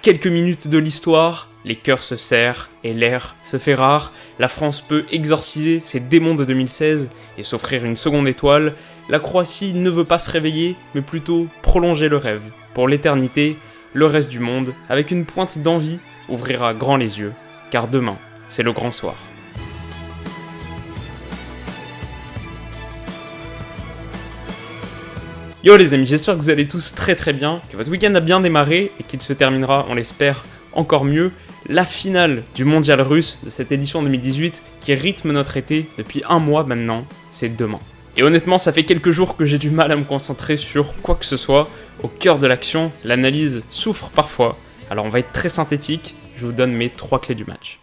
quelques minutes de l'histoire, les cœurs se serrent et l'air se fait rare. La France peut exorciser ses démons de 2016 et s'offrir une seconde étoile. La Croatie ne veut pas se réveiller, mais plutôt prolonger le rêve. Pour l'éternité, le reste du monde, avec une pointe d'envie, ouvrira grand les yeux, car demain, c'est le grand soir. Yo les amis, j'espère que vous allez tous très bien, que votre week-end a bien démarré et qu'il se terminera, on l'espère, encore mieux. La finale du mondial russe de cette édition 2018 qui rythme notre été depuis un mois maintenant, c'est demain. Et honnêtement, ça fait quelques jours que j'ai du mal à me concentrer sur quoi que ce soit. Au cœur de l'action, l'analyse souffre parfois. Alors on va être très synthétique, je vous donne mes 3 clés du match.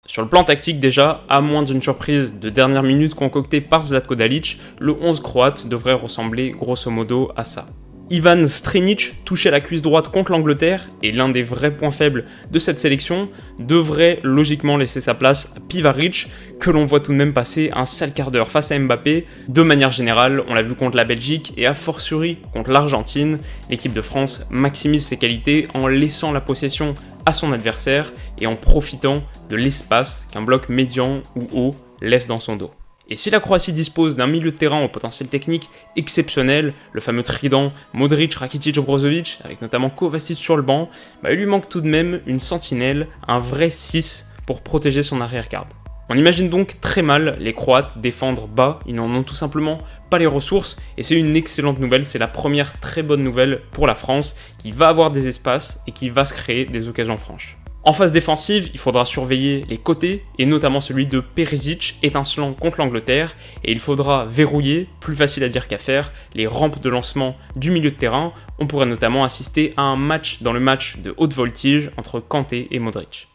Sur le plan tactique déjà, à moins d'une surprise de dernière minute concoctée par Zlatko Dalic, le 11 croate devrait ressembler grosso modo à ça. Ivan Strinic, touché à la cuisse droite contre l'Angleterre, et l'un des vrais points faibles de cette sélection, devrait logiquement laisser sa place à Pivaric, que l'on voit tout de même passer un sale quart d'heure face à Mbappé. De manière générale, on l'a vu contre la Belgique et a fortiori contre l'Argentine, l'équipe de France maximise ses qualités en laissant la possession à son adversaire et en profitant de l'espace qu'un bloc médian ou haut laisse dans son dos. Et si la Croatie dispose d'un milieu de terrain au potentiel technique exceptionnel, le fameux trident Modric, Rakitic, Brozovic, avec notamment Kovacic sur le banc, il lui manque tout de même une sentinelle, un vrai 6 pour protéger son arrière-garde. On imagine donc très mal les Croates défendre bas, ils n'en ont tout simplement pas les ressources, et c'est une excellente nouvelle, c'est la première très bonne nouvelle pour la France, qui va avoir des espaces et qui va se créer des occasions franches. En phase défensive, il faudra surveiller les côtés, et notamment celui de Perisic, étincelant contre l'Angleterre, et il faudra verrouiller, plus facile à dire qu'à faire, les rampes de lancement du milieu de terrain. On pourrait notamment assister à un match dans le match de haute voltige entre Kanté et Modric.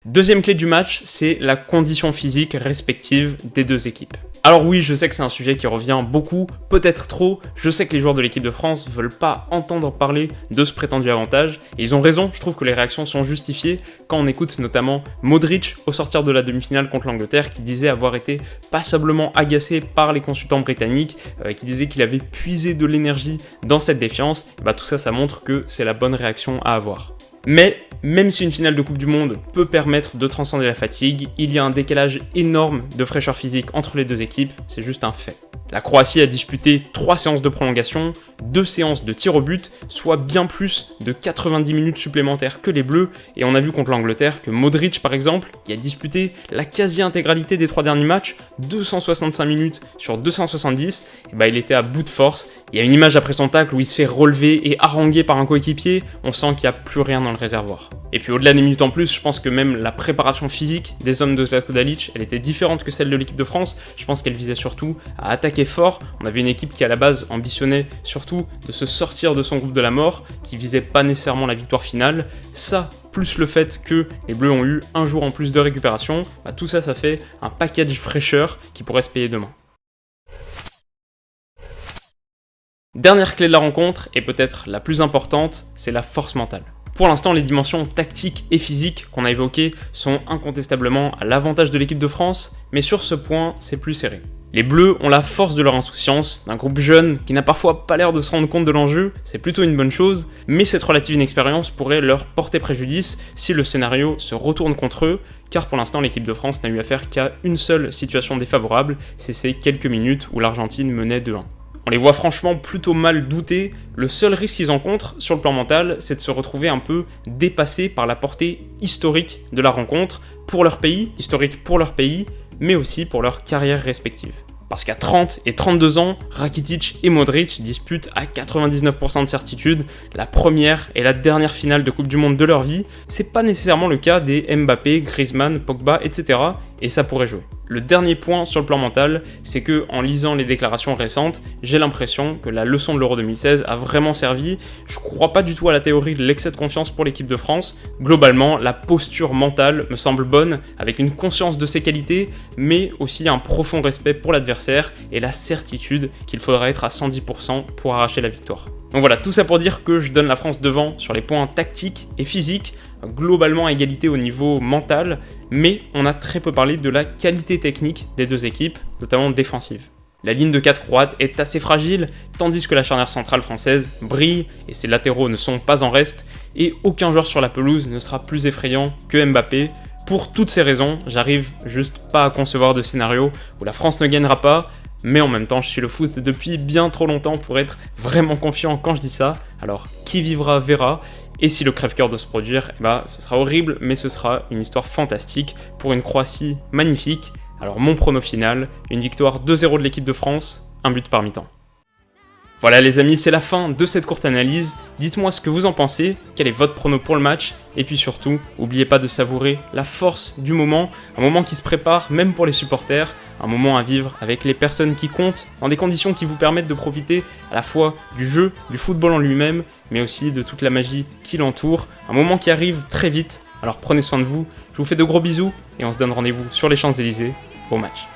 Deuxième clé du match, c'est la condition physique respective des deux équipes. Alors oui, je sais que c'est un sujet qui revient beaucoup, peut-être trop, je sais que les joueurs de l'équipe de France veulent pas entendre parler de ce prétendu avantage, et ils ont raison, je trouve que les réactions sont justifiées quand on écoute notamment Modric au sortir de la demi-finale contre l'Angleterre qui disait avoir été passablement agacé par les consultants britanniques, qui disaient qu'il avait puisé de l'énergie dans cette défiance, et tout ça, ça montre que c'est la bonne réaction à avoir. Mais même si une finale de Coupe du Monde peut permettre de transcender la fatigue, il y a un décalage énorme de fraîcheur physique entre les deux équipes, c'est juste un fait. La Croatie a disputé 3 séances de prolongation, 2 séances de tir au but, soit bien plus de 90 minutes supplémentaires que les Bleus, et on a vu contre l'Angleterre que Modric par exemple, qui a disputé la quasi-intégralité des 3 derniers matchs, 265 minutes sur 270, il était à bout de force. Il y a une image après son tacle où il se fait relever et haranguer par un coéquipier, on sent qu'il n'y a plus rien dans le réservoir. Et puis au-delà des minutes en plus, je pense que même la préparation physique des hommes de Zlatko Dalic, elle était différente que celle de l'équipe de France. Je pense qu'elle visait surtout à attaquer fort. On avait une équipe qui à la base ambitionnait surtout de se sortir de son groupe de la mort, qui visait pas nécessairement la victoire finale. Ça, plus le fait que les Bleus ont eu un jour en plus de récupération, tout ça, ça fait un package fraîcheur qui pourrait se payer demain. Dernière clé de la rencontre, et peut-être la plus importante, c'est la force mentale. Pour l'instant, les dimensions tactiques et physiques qu'on a évoquées sont incontestablement à l'avantage de l'équipe de France, mais sur ce point, c'est plus serré. Les Bleus ont la force de leur insouciance, d'un groupe jeune qui n'a parfois pas l'air de se rendre compte de l'enjeu, c'est plutôt une bonne chose, mais cette relative inexpérience pourrait leur porter préjudice si le scénario se retourne contre eux, car pour l'instant l'équipe de France n'a eu affaire qu'à une seule situation défavorable, c'est ces quelques minutes où l'Argentine menait 2-1. On les voit franchement plutôt mal douter, le seul risque qu'ils rencontrent sur le plan mental, c'est de se retrouver un peu dépassés par la portée historique de la rencontre, pour leur pays, historique pour leur pays, mais aussi pour leur carrière respective. Parce qu'à 30 et 32 ans, Rakitic et Modric disputent à 99% de certitude la première et la dernière finale de Coupe du Monde de leur vie. C'est pas nécessairement le cas des Mbappé, Griezmann, Pogba, etc. Et ça pourrait jouer. Le dernier point sur le plan mental, c'est que en lisant les déclarations récentes, j'ai l'impression que la leçon de l'Euro 2016 a vraiment servi. Je crois pas du tout à la théorie de l'excès de confiance pour l'équipe de France. Globalement, la posture mentale me semble bonne, avec une conscience de ses qualités, mais aussi un profond respect pour l'adversaire et la certitude qu'il faudra être à 110% pour arracher la victoire. Donc voilà, tout ça pour dire que je donne la France devant sur les points tactiques et physiques, globalement à égalité au niveau mental, mais on a très peu parlé de la qualité technique des deux équipes, notamment défensive. La ligne de 4 croate est assez fragile, tandis que la charnière centrale française brille et ses latéraux ne sont pas en reste, et aucun joueur sur la pelouse ne sera plus effrayant que Mbappé. Pour toutes ces raisons, j'arrive juste pas à concevoir de scénario où la France ne gagnera pas, mais en même temps je suis le foot depuis bien trop longtemps pour être vraiment confiant quand je dis ça, alors qui vivra verra, et si le crève-cœur doit se produire, ce sera horrible, mais ce sera une histoire fantastique pour une Croatie magnifique. Alors mon prono final, une victoire 2-0 de l'équipe de France, un but par mi-temps. Voilà les amis, c'est la fin de cette courte analyse. Dites-moi ce que vous en pensez, quel est votre prono pour le match, et puis surtout, n'oubliez pas de savourer la force du moment, un moment qui se prépare même pour les supporters, un moment à vivre avec les personnes qui comptent, dans des conditions qui vous permettent de profiter à la fois du jeu, du football en lui-même, mais aussi de toute la magie qui l'entoure, un moment qui arrive très vite, alors prenez soin de vous, je vous fais de gros bisous, et on se donne rendez-vous sur les Champs-Élysées. Bon match.